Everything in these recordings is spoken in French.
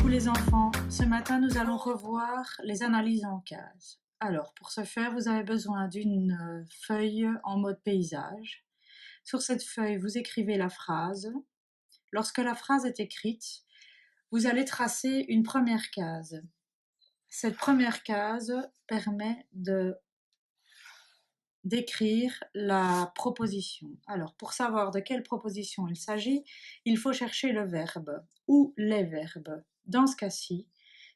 les enfants, ce matin nous allons revoir les analyses en cases. Alors pour ce faire, vous avez besoin d'une feuille en mode paysage. Sur cette feuille, vous écrivez la phrase. Lorsque la phrase est écrite, vous allez tracer une première case. Cette première case permet d'écrire la proposition. Alors, pour savoir de quelle proposition il s'agit, il faut chercher le verbe ou les verbes. Dans ce cas-ci,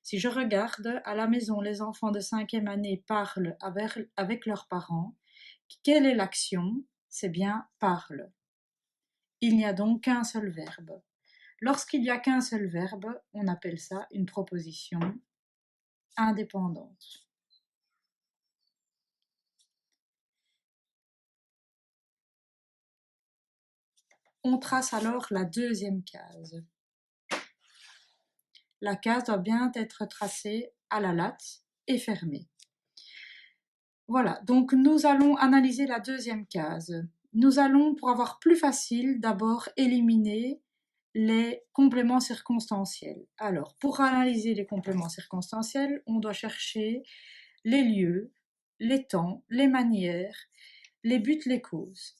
si je regarde à la maison, les enfants de 5e année parlent avec leurs parents. Quelle est l'action? C'est bien parle. Il n'y a donc qu'un seul verbe. Lorsqu'il n'y a qu'un seul verbe, on appelle ça une proposition indépendante. On trace alors la deuxième case. La case doit bien être tracée à la latte et fermée. Voilà, donc nous allons analyser la deuxième case. Nous allons, pour avoir plus facile, d'abord éliminer les compléments circonstanciels. Alors, pour analyser les compléments circonstanciels, on doit chercher les lieux, les temps, les manières, les buts, les causes.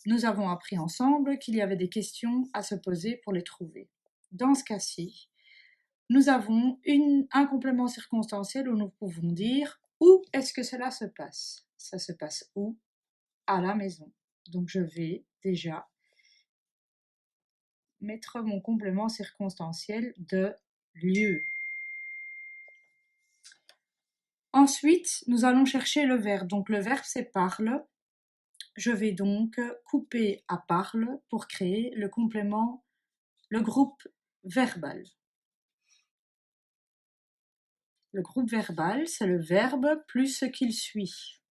Nous avons appris ensemble qu'il y avait des questions à se poser pour les trouver. Dans ce cas-ci, nous avons un complément circonstanciel où nous pouvons dire où est-ce que cela se passe. Ça se passe où? À la maison. Donc je vais déjà mettre mon complément circonstanciel de lieu. Ensuite, nous allons chercher le verbe. Donc le verbe c'est parle. Je vais donc couper à parle pour créer le complément, le groupe verbal. Le groupe verbal, c'est le verbe plus ce qu'il suit.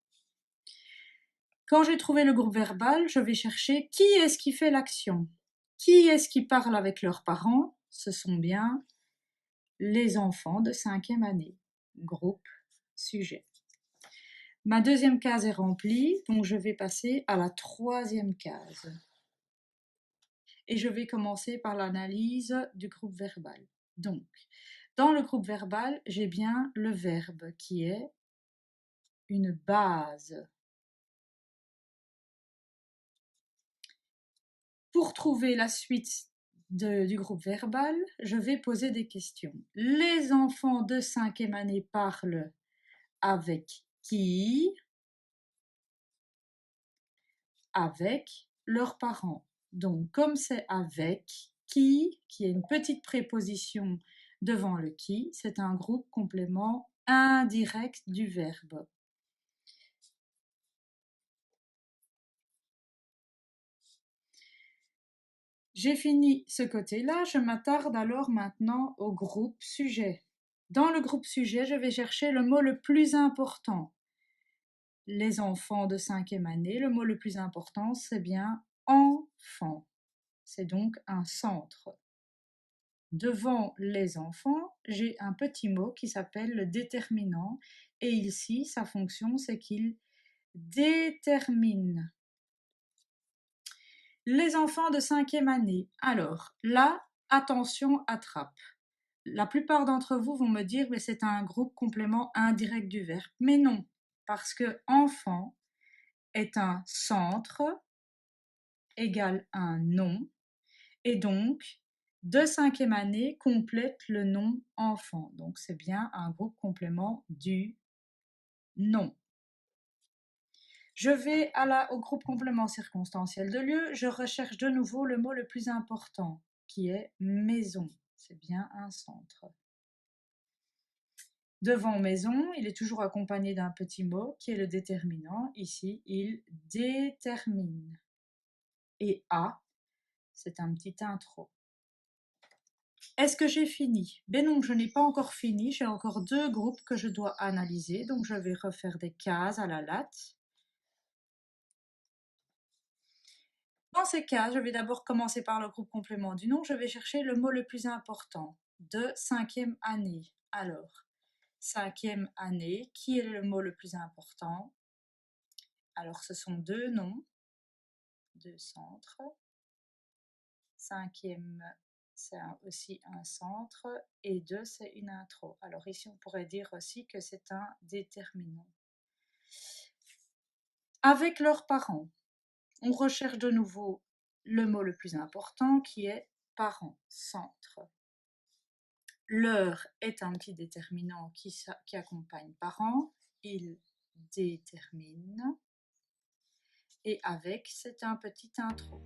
Quand j'ai trouvé le groupe verbal, je vais chercher qui est-ce qui fait l'action. Qui est-ce qui parle avec leurs parents? Ce sont bien les enfants de 5e année. Groupe, sujet. Ma deuxième case est remplie, donc je vais passer à la troisième case. Et je vais commencer par l'analyse du groupe verbal. Donc, dans le groupe verbal, j'ai bien le verbe qui est une base. Pour trouver la suite du groupe verbal, je vais poser des questions. Les enfants de 5e année parlent avec qui? Avec leurs parents. Donc, comme c'est avec qui est une petite préposition devant le qui, c'est un groupe complément indirect du verbe. J'ai fini ce côté-là, je m'attarde alors maintenant au groupe sujet. Dans le groupe sujet, je vais chercher le mot le plus important. Les enfants de 5e année, le mot le plus important, c'est bien enfant. C'est donc un centre. Devant les enfants, j'ai un petit mot qui s'appelle le déterminant. Et ici, sa fonction, c'est qu'il détermine. Les enfants de 5e année. Alors, là, attention, attrape. La plupart d'entre vous vont me dire que c'est un groupe complément indirect du verbe. Mais non, parce que enfant est un centre égale un nom. Et donc, de 5e année complète le nom enfant. Donc, c'est bien un groupe complément du nom. Je vais au groupe complément circonstanciel de lieu. Je recherche de nouveau le mot le plus important, qui est maison. C'est bien un centre. Devant maison, il est toujours accompagné d'un petit mot qui est le déterminant. Ici, il détermine. Et A, c'est un petit intro. Est-ce que j'ai fini? Ben non, je n'ai pas encore fini. J'ai encore deux groupes que je dois analyser. Donc, je vais refaire des cases à la latte. Dans ces cas, je vais d'abord commencer par le groupe complément du nom. Je vais chercher le mot le plus important de 5e année. Alors, 5e année, qui est le mot le plus important? Alors, ce sont deux noms, deux centres. 5e c'est aussi un centre, et 2, c'est une intro. Alors ici, on pourrait dire aussi que c'est un déterminant. Avec leurs parents, on recherche de nouveau le mot le plus important qui est parent, centre. Leur est un petit déterminant qui accompagne parent. Il détermine. Et avec, c'est un petit intro.